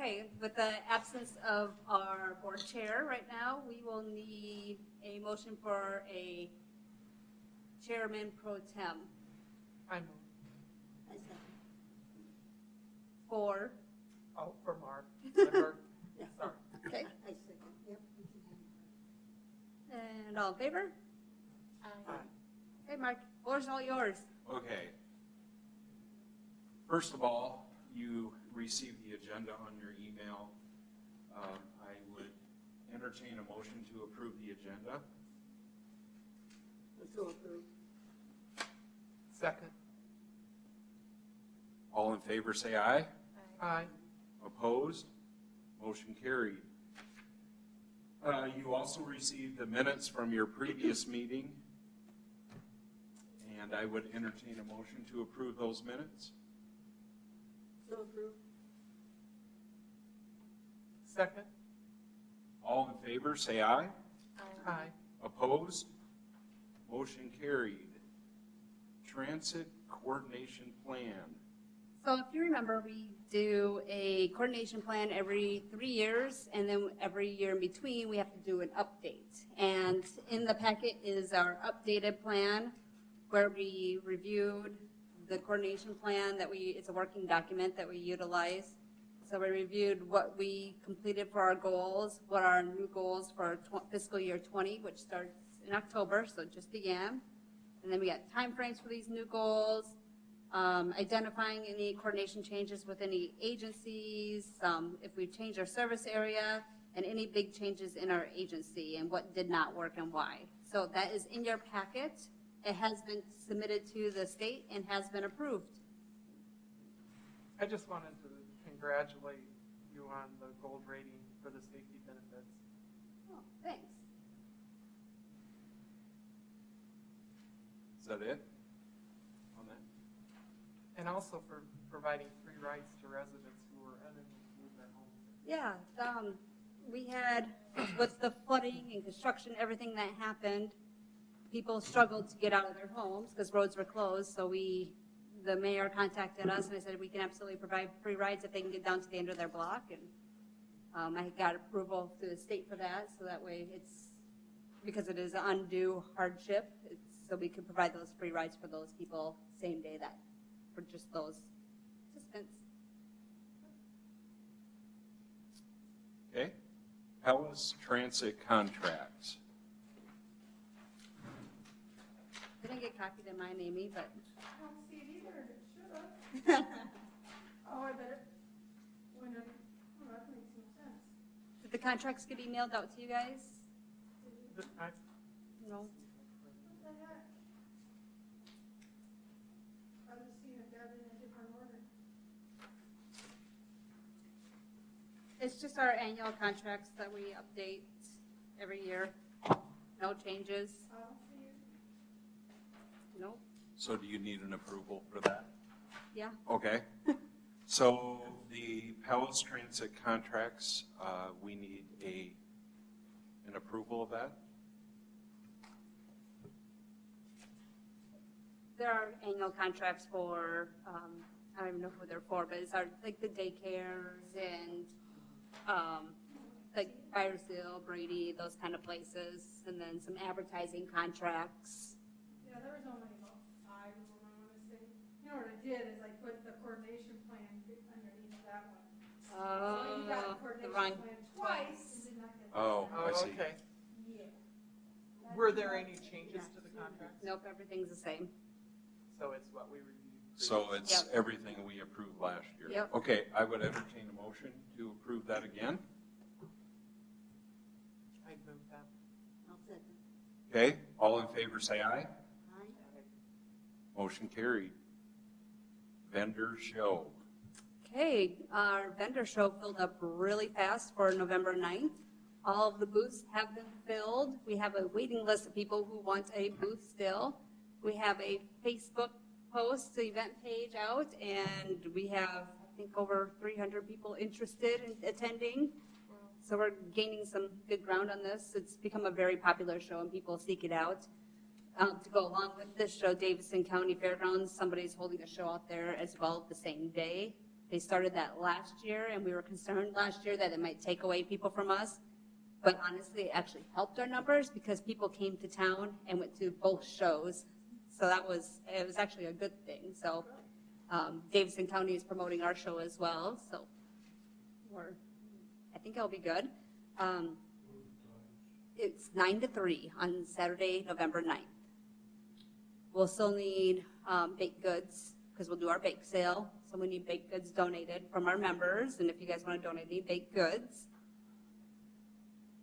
Okay, with the absence of our board chair right now, we will need a motion for a chairman pro tem. I move. For, Oh, for Mark. Remember? Sorry. okay, I second, yep. and all in favor? Aye. Okay, Mark, floor's all yours. Okay. First of all, you received the agenda on your email. I would entertain a motion to approve the agenda. So approved. Second. All in favor, say aye. Aye. Opposed? Motion carried. You also received the minutes from your previous meeting, and I would entertain a motion to approve those minutes. So approved. Second. All in favor, say aye. Aye. Opposed? Motion carried. Transit Coordination Plan. So if you remember, we do a coordination plan every 3 years, and then every year in between, we have to do an update. And in the packet is our updated plan, where we reviewed the coordination plan it's a working document that we utilize. So we reviewed what we completed for our goals, what our new goals for fiscal year 20, which starts in October, so it just began. And then we got timeframes for these new goals, identifying any coordination changes with any agencies, if we've changed our service area, and any big changes in our agency and what did not work and why. So that is in your packet. It has been submitted to the state and has been approved. I just wanted to congratulate you on the gold rating for the safety benefits. Oh, thanks. Is that it on that? And also for providing free rides to residents who were unable to leave their homes. Yeah, we had, with the flooding and construction, everything that happened, people struggled to get out of their homes because roads were closed. So the mayor contacted us and I said, we can absolutely provide free rides if they can get down to the end of their block. And I got approval through the state for that. So that way because it is an undue hardship, so we could provide those free rides for those people same day for just those participants. Okay. Palace Transit Contracts. I didn't get copied in mine, Amy, but. I don't see it either, it should have. Oh, I bet it went in, oh, that makes no sense. Did the contracts get emailed out to you guys? No. What the heck? I was seeing it got in a different order. It's just our annual contracts that we update every year. No changes. I don't see it. Nope. So do you need an approval for that? Yeah. Okay. So the Palace Transit contracts, we need an approval of that? There are annual contracts for, I don't even know who they're for, but it's like the daycares and like Fireseal, Brady, those kind of places, and then some advertising contracts. Yeah, there was only about 5 of them, I want to say. You know what I did is I put the coordination plan underneath that one. So you got the The coordination wrong. plan twice and did not get the Oh, second. I see. Okay. Yeah. Were there any changes to the contracts? Nope, everything's the same. So it's what we reviewed. So it's Yep. everything we approved last year? Yep. Okay, I would entertain a motion to approve that again. I'd move that. I'll second. Okay, all in favor say aye. Aye. Motion carried. Vendor show. Okay, our vendor show filled up really fast for November 9th. All of the booths have been filled. We have a waiting list of people who want a booth still. We have a Facebook post, the event page out, and we have, I think, over 300 people interested in attending. So we're gaining some good ground on this. It's become a very popular show and people seek it out. To go along with this show, Davidson County Fairgrounds, somebody's holding a show out there as well the same day. They started that last year, and we were concerned last year that it might take away people from us. But honestly, it actually helped our numbers because people came to town and went to both shows. So it was actually a good thing. So Davidson County is promoting our show as well. So I think it'll be good. It's 9 to 3 on Saturday, November 9th. We'll still need baked goods because we'll do our bake sale. So we need baked goods donated from our members. And if you guys want to donate any baked goods.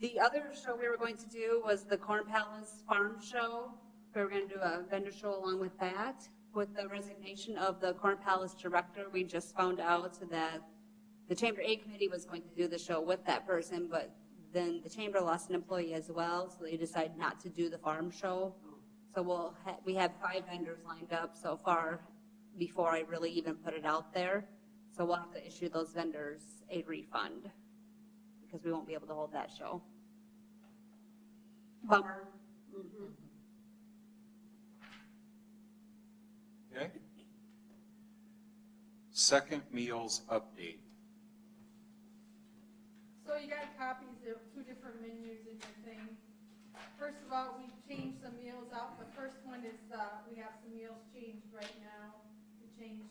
The other show we were going to do was the Corn Palace Farm Show. We were going to do a vendor show along with that. With the resignation of the Corn Palace director, we just found out that the Chamber Aid Committee was going to do the show with that person, but then the Chamber lost an employee as well, so they decided not to do the farm show. So we have 5 vendors lined up so far before I really even put it out there. So we'll have to issue those vendors a refund because we won't be able to hold that show. Bummer. Okay. Second meals update. So you got copies of 2 different menus in your thing. First of all, we changed some meals out. The first one is, we have some meals changed right now. We changed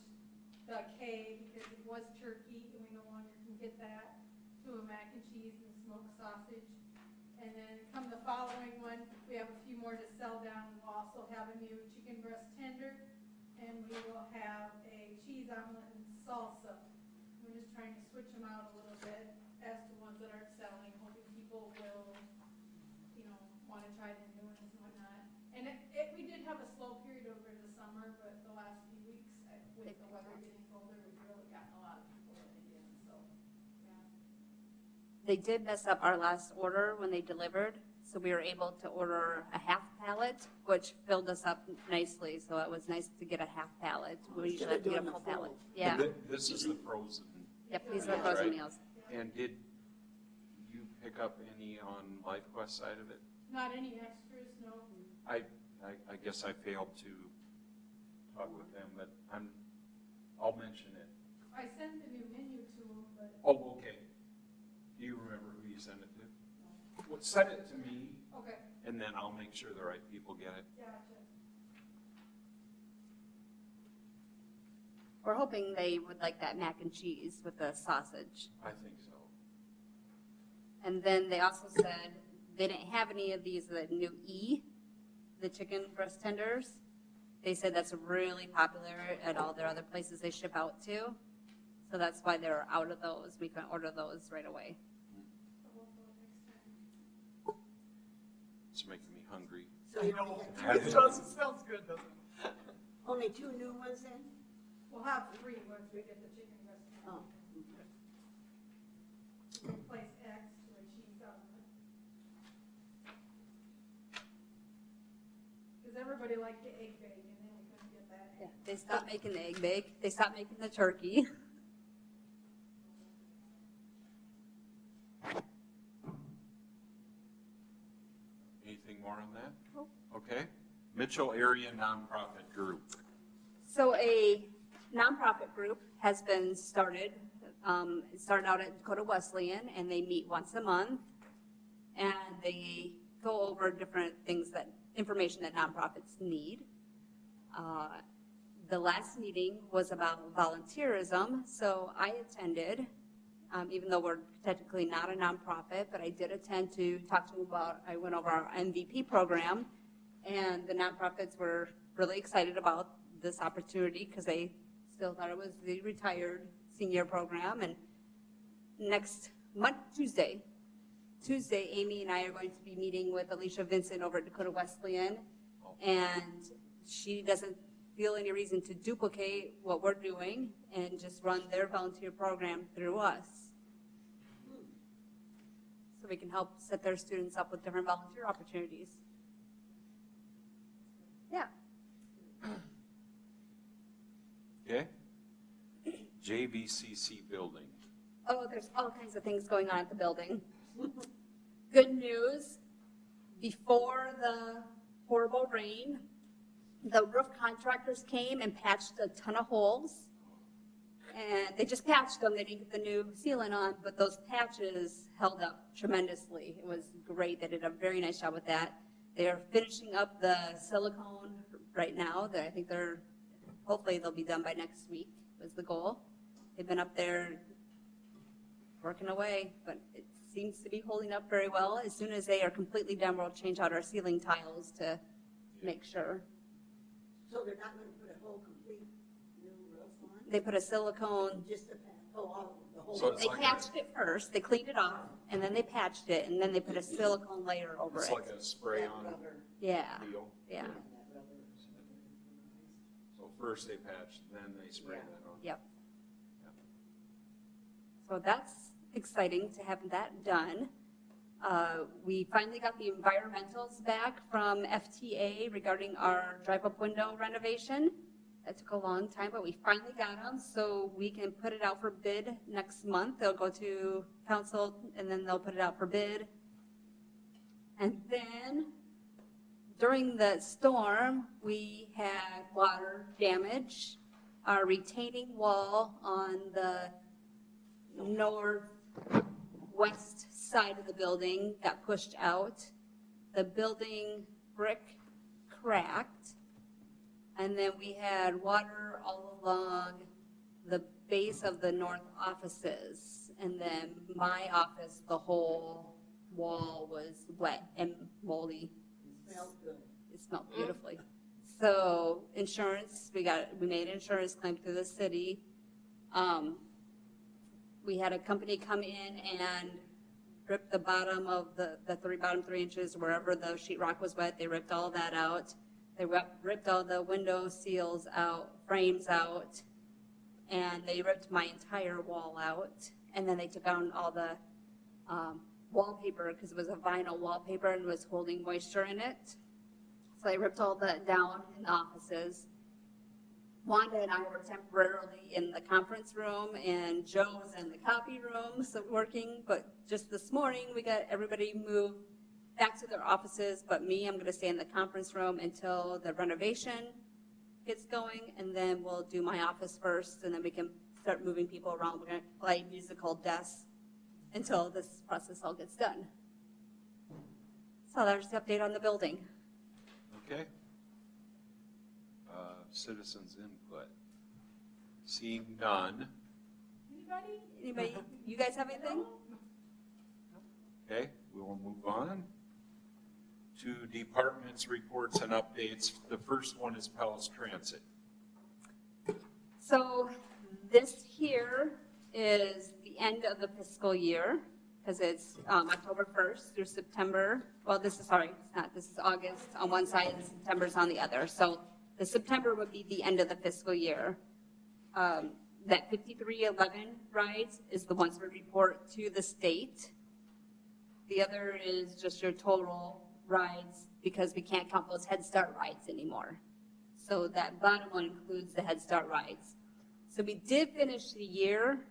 the K because it was turkey and we no longer can get that, to a mac and cheese and smoked sausage. And then come the following one, we have a few more to sell down. We'll also have a new chicken breast tender, and we will have a cheese omelet and salsa. We're just trying to switch them out a little bit as to ones that aren't selling, hoping people will, want to try the new ones and whatnot. And we did have a slow period over the summer, but the last few weeks, with the weather getting colder, we've really gotten a lot of people in again, so, yeah. They did mess up our last order when they delivered, so we were able to order a half pallet, which filled us up nicely, so it was nice to get a half pallet. We usually have to get a full pallet. Yeah. This is the frozen. Yep, these are frozen meals. And did you pick up any on LifeQuest side of it? Not any extras, no. I guess I failed to talk with them, but I'll mention it. I sent the new menu to them, but. Oh, okay. Do you remember who you sent it to? Well, send it to me, Okay, and then I'll make sure the right people get it. gotcha. We're hoping they would like that mac and cheese with the sausage. I think so. And then they also said they didn't have any of these, the new the chicken breast tenders. They said that's really popular at all their other places they ship out to. So that's why they're out of those. We can order those right away. So hopefully next time. It's making me hungry. So you only It got sounds good, doesn't it? only 2 new ones then? We'll have 3 once we get the chicken breast. Oh. Replace X to a cheese omelet. Because everybody liked the egg bake, and then we couldn't get that. Yeah, they stopped making the egg bake. They stopped making the turkey. Anything more on that? Nope. Okay. Mitchell Area Nonprofit Group. So a nonprofit group has been started. It started out at Dakota Wesleyan, and they meet once a month, and they go over different things information that nonprofits need. The last meeting was about volunteerism, so I attended, even though we're technically not a nonprofit, but I did attend to talk to them about, I went over our MVP program, and the nonprofits were really excited about this opportunity because they still thought it was the retired senior program. And next Tuesday, Amy and I are going to be meeting with Alicia Vincent over at Dakota Wesleyan, and she doesn't feel any reason to duplicate what we're doing and just run their volunteer program through us. So we can help set their students up with different volunteer opportunities. Yeah. Okay. JVCC building. Oh, there's all kinds of things going on at the building. Good news, before the horrible rain, the roof contractors came and patched a ton of holes. And they just patched them, they didn't get the new sealant on, but those patches held up tremendously. It was great, they did a very nice job with that. They're finishing up the silicone right now, I think hopefully they'll be done by next week, was the goal. They've been up there working away, but it seems to be holding up very well. As soon as they are completely done, we'll change out our ceiling tiles to make sure. So they're not gonna put a whole complete new roof on? They put a silicone, Just the, the whole. So it's they like patched it first, they cleaned it off, and then they patched it, and then they put a silicone layer over It's it. like a spray-on Yeah, deal. yeah, So first they patch, then they spray that on. yep. So that's exciting to have that done. We finally got the environmentals back from FTA regarding our drive-up window renovation. That took a long time, but we finally got them, so we can put it out for bid next month. They'll go to council, and then they'll put it out for bid. And then, during the storm, we had water damage. Our retaining wall on the northwest side of the building got pushed out. The building brick cracked. And then we had water all along the base of the north offices. And then my office, the whole wall was wet and moldy. Smells good. It smelled beautifully. So insurance, we made an insurance claim through the city. We had a company come in and rip the bottom of the bottom 3 inches, wherever the sheetrock was wet, they ripped all that out. They ripped all the window seals out, frames out, and they ripped my entire wall out. And then they took out all the wallpaper, because it was a vinyl wallpaper and was holding moisture in it. So they ripped all that down in the offices. Wanda and I were temporarily in the conference room, and Joe was in the copy room, so working. But just this morning, we got everybody moved back to their offices, but me, I'm going to stay in the conference room until the renovation gets going, and then we'll do my office first, and then we can start moving people around. We're going to play musical desks until this process all gets done. So there's the update on the building. Okay. Citizens input. Seeing none. Anybody, you guys have anything? Okay, we will move on to departments, reports, and updates. The first one is Palace Transit. So this here is the end of the fiscal year, because it's October 1st through September. Well, this is August on one side and September's on the other. So the September would be the end of the fiscal year. That 5311 rides is the ones we report to the state. The other is just your total rides, because we can't count those Head Start rides anymore. So that bottom one includes the Head Start rides. So we did finish the year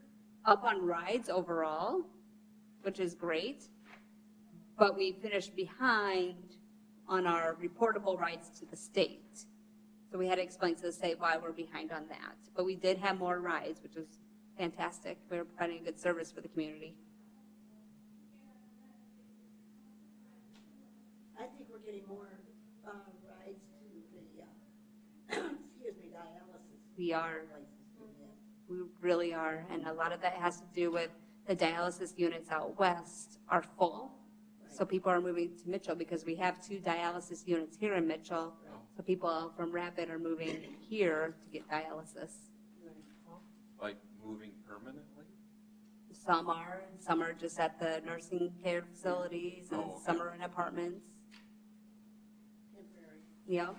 up on rides overall, which is great, but we finished behind on our reportable rides to the state. So we had to explain to the state why we're behind on that. But we did have more rides, which was fantastic. We were providing a good service for the community. I think we're getting more rides to the, dialysis. We are. places, yes. We really are. And a lot of that has to do with the dialysis units out west are full. So people are moving to Mitchell because we have 2 dialysis units here in Mitchell. So people from Rapid are moving here to get dialysis. Like moving permanently? Some are just at the nursing care facilities, and Oh, okay. some are in apartments. Temporary. Yeah.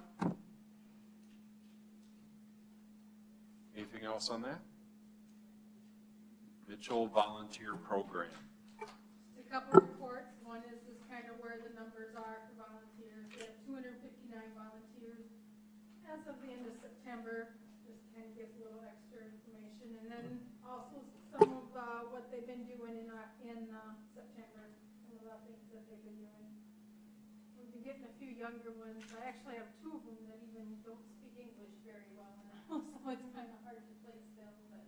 Anything else on that? Mitchell Volunteer Program. A couple reports. One is just kind of where the numbers are for volunteers. We have 259 volunteers as of the end of September. Just kind of gives a little extra information. And then also some of what they've been doing in September, some of the things that they've been doing. We've been getting a few younger ones. I actually have 2 of them that even don't speak English very well now, so it's kind of hard to place them. But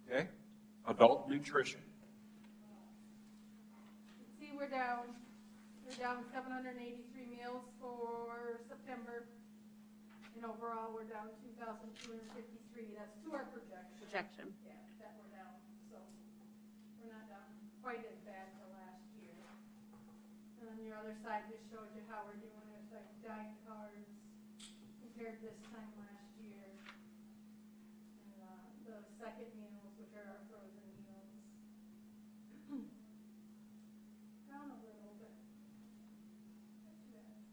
Okay, adult nutrition. See, we're down 783 meals for September. And overall, we're down 2,253. That's to our projection. Projection. Yeah, that we're down. So we're not down quite as bad as last year. And on your other side just shows you how we're doing with like dine cards compared to this time last year. And the second meals, which are our frozen meals, down a little bit. Not too bad.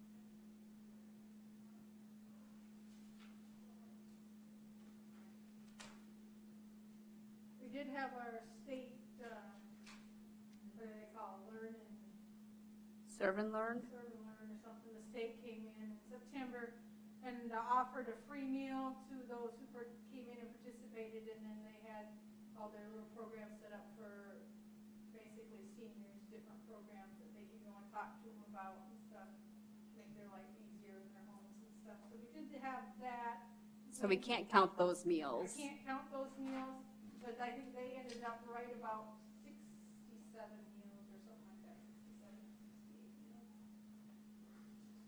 We did have our state, what do they call it, learn and Serve and learn. serve and learn or something. The state came in September and offered a free meal to those who came in and participated, and then they had all their little programs set up for basically seniors, different programs that they could go and talk to them about and stuff, to make their life easier in their homes and stuff. So we did have that. So we can't count those I meals. can't count those meals, but I think they ended up right about 67 meals or something like that, 67, 68 meals.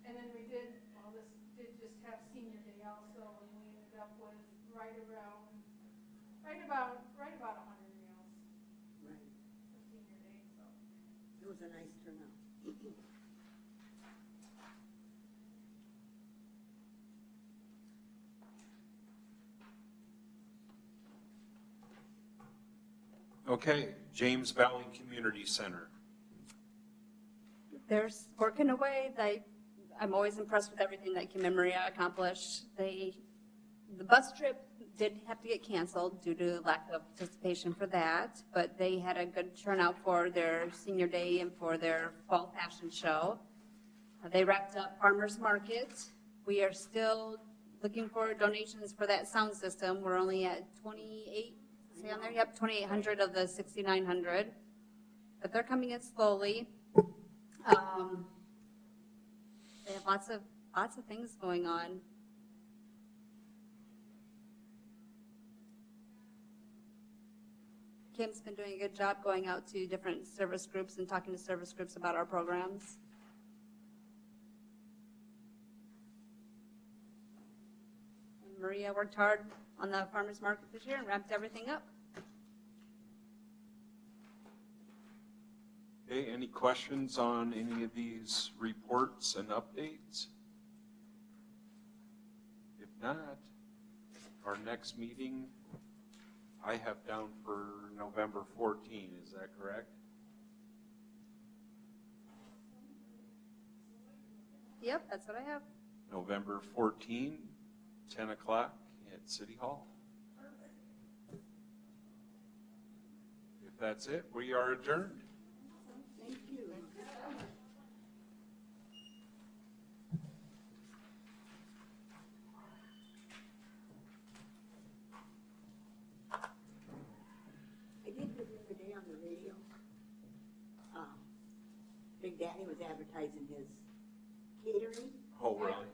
And then we did, well, this did just have senior day also, and we ended up with right about 100 meals Right. for senior day, so. It was a nice turnout. Okay, James Valley Community Center. They're working away. I'm always impressed with everything that Kim and Maria accomplished. The bus trip did have to get canceled due to lack of participation for that, but they had a good turnout for their senior day and for their fall fashion show. They wrapped up farmers market. We are still looking for donations for that sound system. We're only at 28, see on there? Yep, 2,800 of the 6,900, but they're coming in slowly. They have lots of things going on. Kim's been doing a good job going out to different service groups and talking to service groups about our programs. And Maria worked hard on the farmers market this year and wrapped everything up. Okay, any questions on any of these reports and updates? If not, our next meeting I have down for November 14, is that correct? Yep, that's what I have. November 14, 10 o'clock at City Hall. If that's it, we are adjourned. Thank you. I did hear the other day on the radio, Big Daddy was advertising his catering. Oh, really?